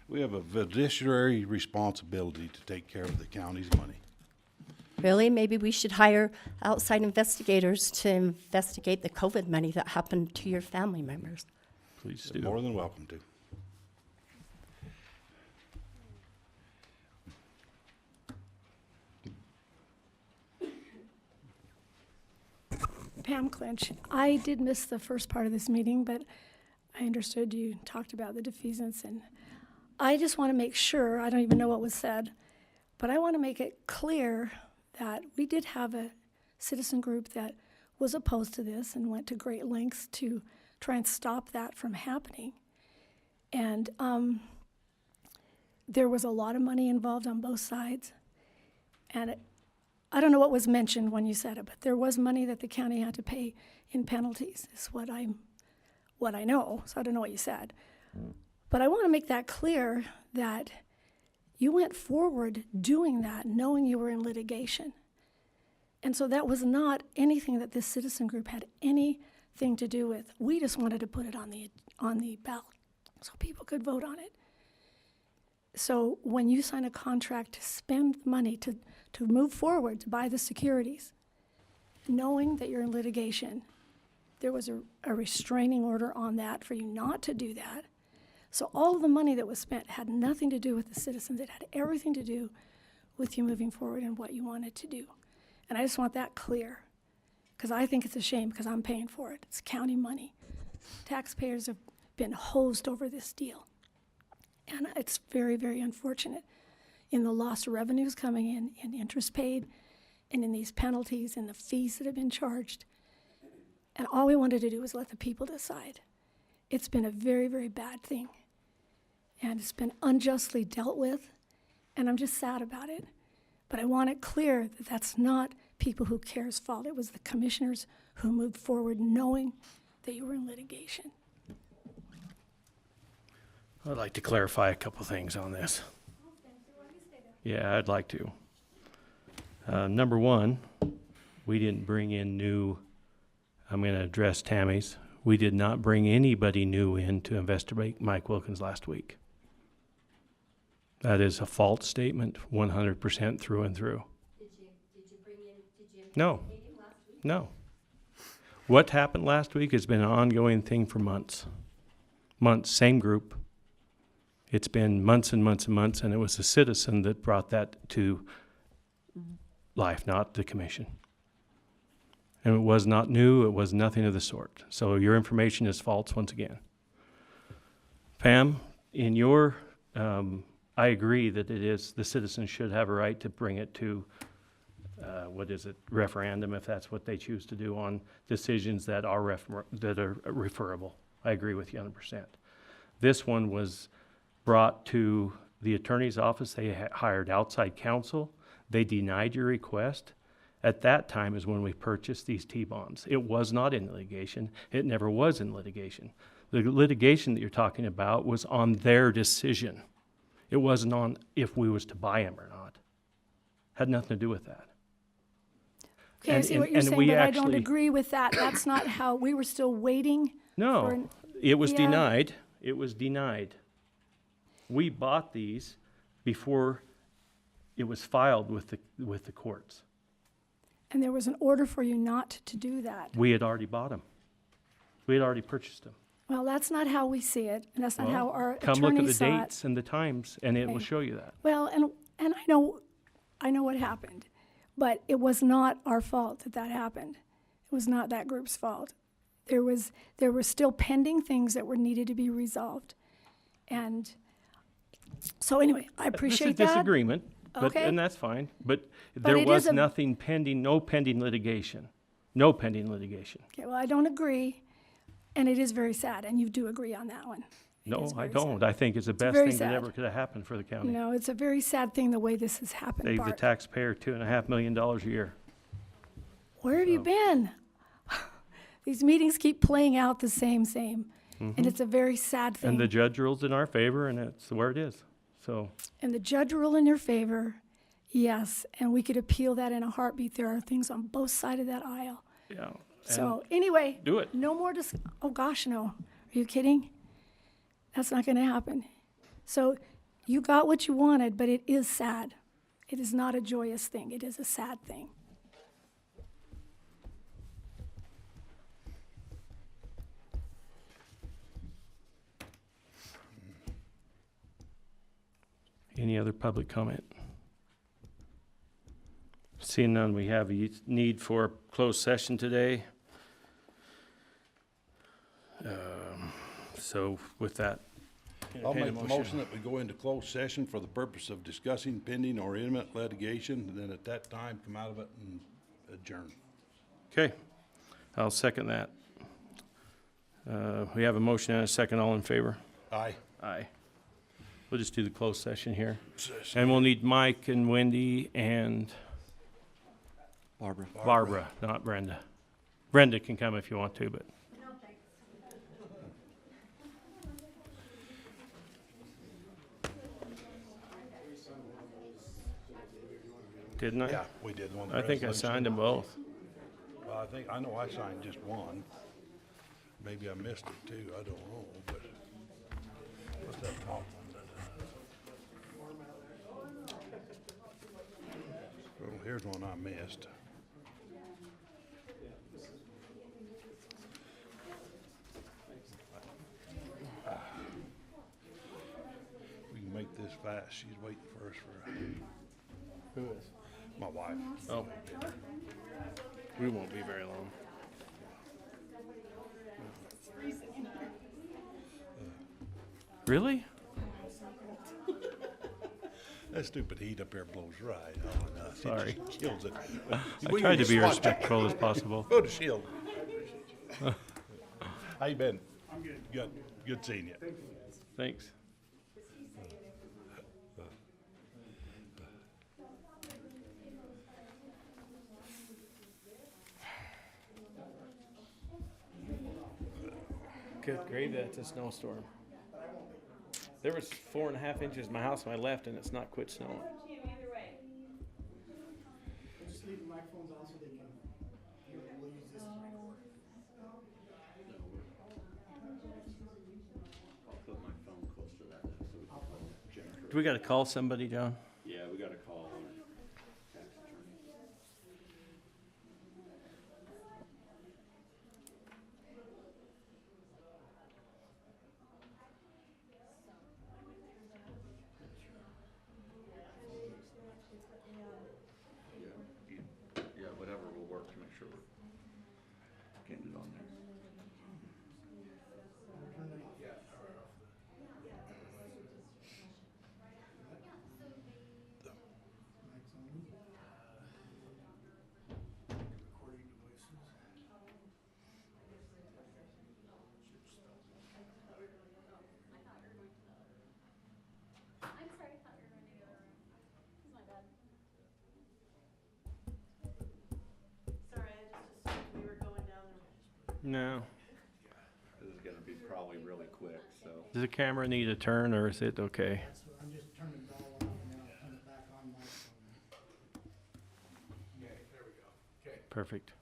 We have a fiduciary responsibility to take care of the county's money. Really, maybe we should hire outside investigators to investigate the COVID money that happened to your family members. Please You're do. more than welcome to. Pam Clinch. I did miss the first part of this meeting, but I understood you talked about the defeasance, and I just want to make sure, I don't even know what was said, but I want to make it clear that we did have a citizen group that was opposed to this and went to great lengths to try and stop that from happening. And there was a lot of money involved on both sides. And I don't know what was mentioned when you said it, but there was money that the county had to pay in penalties, is what I know, so I don't know what you said. But I want to make that clear that you went forward doing that, knowing you were in litigation. And so that was not anything that this citizen group had anything to do with. We just wanted to put it on the ballot so people could vote on it. So when you sign a contract to spend money to move forward, to buy the securities, knowing that you're in litigation, there was a restraining order on that for you not to do that. So all of the money that was spent had nothing to do with the citizens. It had everything to do with you moving forward and what you wanted to do. And I just want that clear, because I think it's a shame, because I'm paying for it. It's county money. Taxpayers have been hosed over this deal. And it's very, very unfortunate in the lost revenues coming in interest paid, and in these penalties and the fees that have been charged. And all we wanted to do was let the people decide. It's been a very, very bad thing. And it's been unjustly dealt with, and I'm just sad about it. But I want it clear that that's not People Who Care's fault. It was the commissioners who moved forward knowing that you were in litigation. I'd like to clarify a couple things on this. Yeah, I'd like to. Number one, we didn't bring in new, I'm going to address Tammy's. We did not bring anybody new in to investigate Mike Wilkins last week. That is a false statement, 100% through and through. No. No. What happened last week has been an ongoing thing for months. months, same group. It's been months and months and months, and it was the citizen that brought that to life, not the commission. And it was not new, it was nothing of the sort. So your information is false once again. Pam, in your, I agree that it is, the citizens should have a right to bring it to, referendum, if that's what they choose to do on decisions that are referable. I agree with you 100%. This one was brought to the attorney's office. They hired outside counsel. They denied your request. At that time is when we purchased these T-bonds. It was not in litigation. It never was in litigation. The litigation that you're talking about was on their decision. It wasn't on if we was to buy them or not. Had nothing to do with that. Okay, I see what you're saying, but I don't agree with that. That's not how, we were still waiting. No, it was Yeah. denied. It was denied. We bought these before it was filed with the courts. And there was an order for you not to do that. We had already bought them. We had already purchased them. Well, that's not how we see it, and that's not how our Come look at attorneys the saw it. dates and the times, and it will Okay. show you that. Well, and I know what happened, but it was not our fault that happened. It was not that group's fault. There were still pending things that were needed to be resolved. And so anyway, I appreciate This is that. disagreement, Okay. and that's fine. But there it was is a- nothing pending, no pending litigation. No pending litigation. Okay, well, I don't agree, and it is very sad, and you do agree on that one. No, is I very don't. I think it's the best very thing that sad. ever could have happened for the county. No, it's a very sad thing the way this has happened, Save the Bart. taxpayer $2.5 million a year. Where have you been? These meetings keep playing out the same, and it's a very sad thing. And the judge rules in our favor, and it's where it is. So, And the judge ruled in your favor, yes, and we could appeal that in a heartbeat. There are things on both sides of that aisle. yeah. So anyway, do it. no more oh gosh, no. Are you kidding? That's not going to happen. So you got what you wanted, but it is sad. It is not a joyous thing. It is a sad thing. Any other public comment? Seeing none, we have a need for a closed session today. So with that, I'll entertain a make the motion that we go into closed session for the purpose of discussing pending or imminent litigation, and then at that time, come out of it and adjourn. Okay, I'll second that. We have a motion and a second. All in favor? Aye. Aye. We'll just do the closed session here. And we'll need Mike and Wendy and Barbara, not Brenda. Brenda can come if you want to, but. Didn't I? Yeah, we did one. I think I signed them both. Well, I know I signed just one. Maybe I missed it too, I don't know, but what's that top one? Well, here's one I missed. We can make this fast, she's waiting for us for, Who is? my wife. Oh. We won't be very long. Really? That stupid heat up there blows right. Oh, no, it Sorry. just chills it. I tried to be respectful as possible. Go to shield. How you been? I'm good. Good. Good seeing you. Thanks. Good gravy, that's a snowstorm. There was 4.5 inches in my house on my left, and it's not quit snowing. Just leave the microphones on so they can, we'll use this as record. Do we got to call somebody, John? Yeah, we got to call our tax attorney. No. This is gonna be probably really quick, so. Does the camera need a turn or is it okay? I'm just turning it all off and now turn it back on my phone. Okay, there we go. Okay. Perfect.